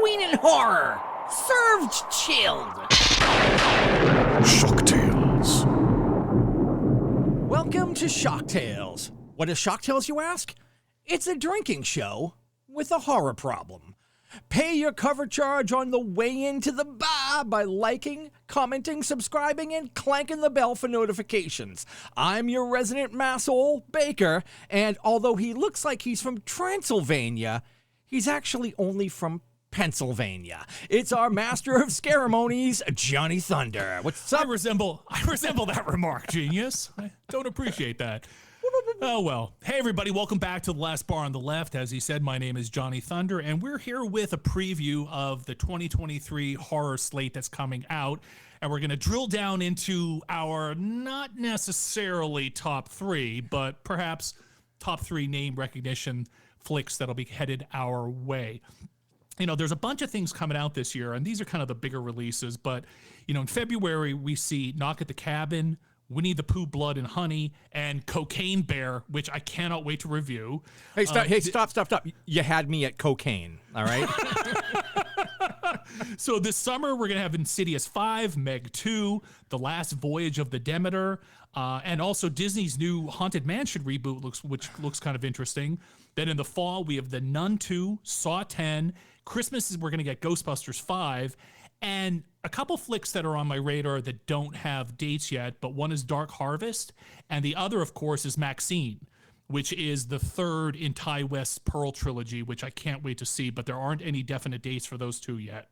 Halloween and horror, served chilled. Shock Tales. Welcome to Shock Tales. What is Shock Tales, you ask? It's a drinking show with a horror problem. Pay your cover charge on the way into the bar by liking, commenting, subscribing, and clanking the bell for notifications. I'm your resident masshole, Baker, and although he looks like he's from Transylvania, he's actually only from Pennsylvania. It's our master of ceremonies, Johnny Thunder. What's up? I resemble that remark, genius. I don't appreciate that. Oh, well. Hey, everybody. Welcome back to The Last Bar on the Left. As he said, my name is Johnny Thunder, and we're here with a preview of the 2023 horror slate that's coming out. And we're going to drill down into our not necessarily top three, but perhaps top three name recognition flicks that'll be headed our way. You know, there's a bunch of things coming out this year, and these are kind of the bigger releases. But, you know, in February, we see Knock at the Cabin, Winnie the Pooh, Blood and Honey, and Cocaine Bear, which I cannot wait to review. Hey, stop. You had me at cocaine, all right? So this summer, we're going to have Insidious 5, Meg 2, The Last Voyage of the Demeter, and also Disney's new Haunted Mansion reboot, which looks kind of interesting. Then in the fall, we have The Nun 2, Saw 10. Christmas is we're going to get Ghostbusters 5. And a couple flicks that are on my radar that don't have dates yet, but one is Dark Harvest, and the other, of course, is Maxine, which is the third in Ty West's Pearl trilogy, which I can't wait to see, but there aren't any definite dates for those two yet.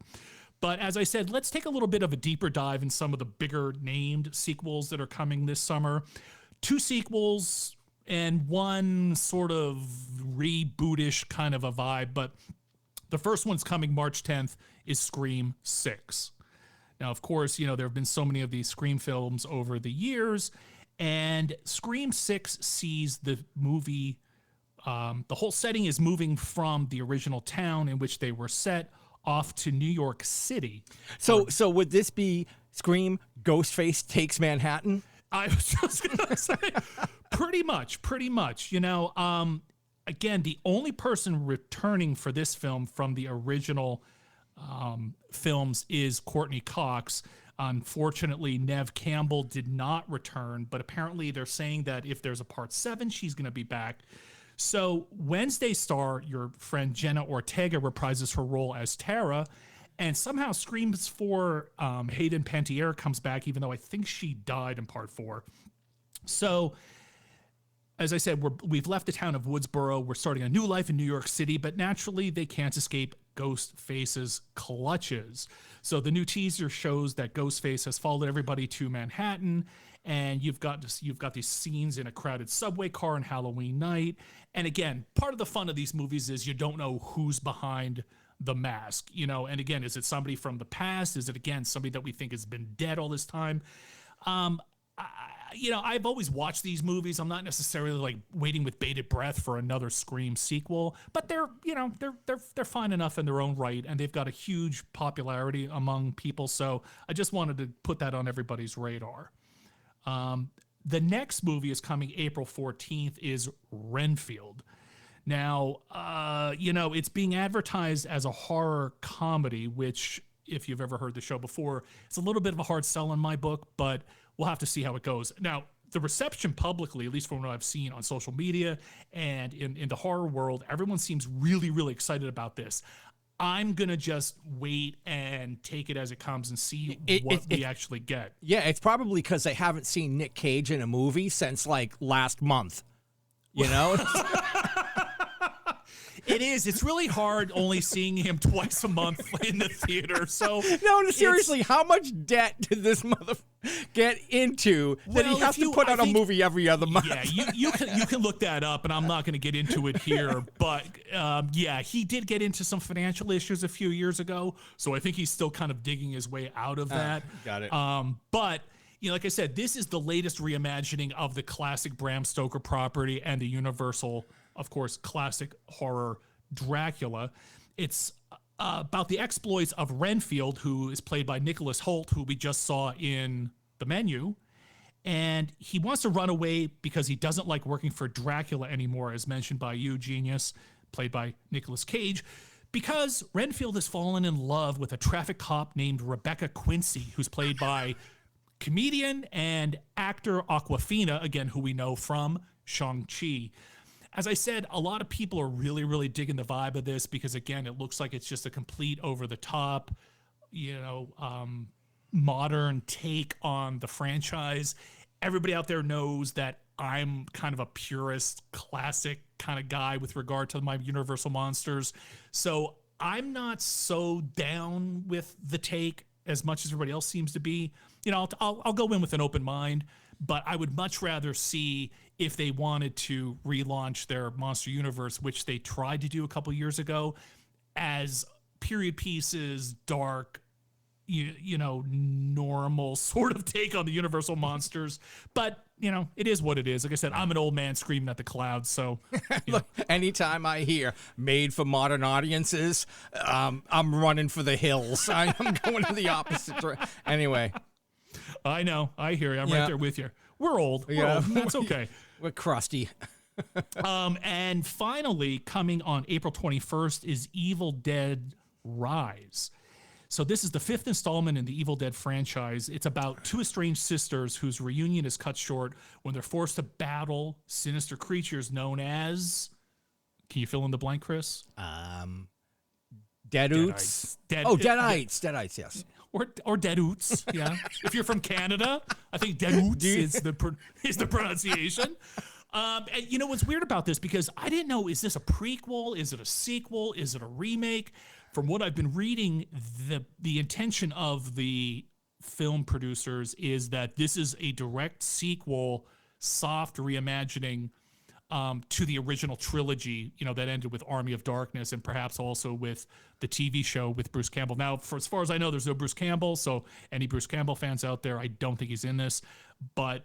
But as I said, let's take a little bit of a deeper dive in some of the bigger named sequels that are coming this summer. 2 sequels and one sort of rebootish kind of a vibe, but the first one's coming March 10th is Scream 6. Now, of course, you know, there have been so many of these Scream films over the years, and Scream 6 sees the movie, the whole setting is moving from the original town in which they were set off to New York City. So would this be Scream Ghostface Takes Manhattan? I was just going to say, pretty much, you know, again, the only person returning for this film from the original films is Courtney Cox. Unfortunately, Neve Campbell did not return, but apparently they're saying that if there's a part 7, she's going to be back. So Wednesday star, your friend Jenna Ortega, reprises her role as Tara, and somehow Screams 4 Hayden Panettiere comes back, even though I think she died in part 4. So as I said, we've left the town of Woodsboro. We're starting a new life in New York City, but naturally they can't escape Ghostface's clutches. So the new teaser shows that Ghostface has followed everybody to Manhattan, and you've got these scenes in a crowded subway car on Halloween night. And again, part of the fun of these movies is you don't know who's behind the mask, you know. And again, is it somebody from the past? Is it again somebody that we think has been dead all this time? You know, I've always watched these movies. I'm not necessarily like waiting with bated breath for another Scream sequel, but they're fine enough in their own right, and they've got a huge popularity among people. So I just wanted to put that on everybody's radar. The next movie is coming April 14th is Renfield. Now, you know, it's being advertised as a horror comedy, which, if you've ever heard the show before, it's a little bit of a hard sell in my book, but we'll have to see how it goes. Now, the reception publicly, at least from what I've seen on social media and in the horror world, everyone seems really, really excited about this. I'm going to just wait and take it as it comes and see what we actually get. Yeah, it's probably because they haven't seen Nick Cage in a movie since, like, last month. You know? It is. It's really hard only seeing him twice a month in the theater. So no, seriously, how much debt did this mother get into that he has to put out a movie every other month? Yeah, you can look that up, and I'm not going to get into it here. But yeah, he did get into some financial issues a few years ago, so I think he's still kind of digging his way out of that. Got it. But you know, like I said, this is the latest reimagining of the classic Bram Stoker property and the Universal, of course, classic horror Dracula. It's about the exploits of Renfield, who is played by Nicholas Hoult, who we just saw in The Menu. And he wants to run away because he doesn't like working for Dracula anymore, as mentioned by you, Genius, played by Nicolas Cage, Because Renfield has fallen in love with a traffic cop named Rebecca Quincy, who's played by comedian and actor Awkwafina, again, who we know from Shang-Chi. As I said, a lot of people are really, really digging the vibe of this because, again, it looks like it's just a complete over-the-top, modern take on the franchise. Everybody out there knows that I'm kind of a purist, classic kind of guy with regard to my Universal monsters. So I'm not so down with the take as much as everybody else seems to be. I'll go in with an open mind, but I would much rather see if they wanted to relaunch their monster universe, which they tried to do a couple years ago, as period pieces, dark, normal sort of take on the Universal monsters. But, it is what it is. Like I said, I'm an old man screaming at the clouds. So Look, anytime I hear made for modern audiences, I'm running for the hills. I'm going to the opposite direction. Anyway. I know. I hear you. I'm right there with you. We're old. We're old. That's okay. We're crusty. And finally, coming on April 21st is Evil Dead Rise. So this is the 5th installment in the Evil Dead franchise. It's about two estranged sisters whose reunion is cut short when they're forced to battle sinister creatures known as... Can you fill in the blank, Chris? Deadites. Deadites. Deadites, yes. Or Deadoots, yeah. If you're from Canada, I think Deadoots is the pronunciation. And what's weird about this, because I didn't know, is this a prequel? Is it a sequel? Is it a remake? From what I've been reading, the intention of the film producers is that this is a direct sequel, soft reimagining to the original trilogy, that ended with Army of Darkness and perhaps also with the TV show with Bruce Campbell. Now, as far as I know, there's no Bruce Campbell, so any Bruce Campbell fans out there, I don't think he's in this. But,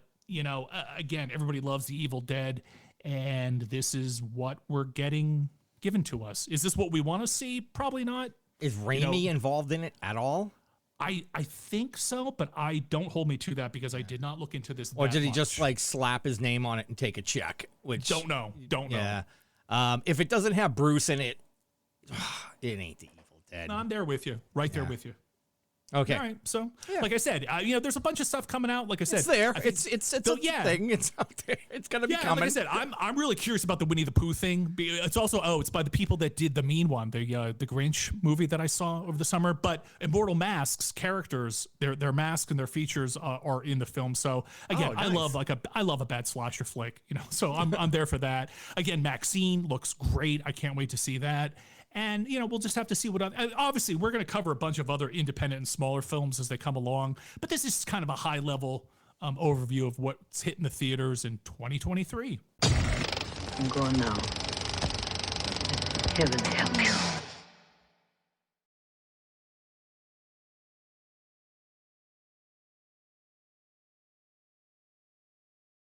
again, everybody loves the Evil Dead, and this is what we're getting given to us. Is this what we want to see? Probably not. Is Raimi involved in it at all? I think so, but I don't hold me to that because I did not look into this. Or did he just slap his name on it and take a check? Which don't know. Yeah. If it doesn't have Bruce in it, it ain't the Evil Dead. No, I'm there with you. Right there with you. Okay. All right. So, like I said, there's a bunch of stuff coming out. Like I said, it's there. It's a thing. It's out there. It's gonna be coming. Like I said, I'm really curious about the Winnie the Pooh thing. It's also it's by the people that did the Mean One, the Grinch movie that I saw over the summer. But Immortal Masks characters, their masks and their features are in the film. So again, nice. I love a bad slasher flick. So I'm there for that. Again, Maxine looks great. I can't wait to see that. And, we'll just have to see obviously we're going to cover a bunch of other independent and smaller films as they come along, but this is kind of a high level overview of what's hitting the theaters in 2023. I'm going now. Heaven help you.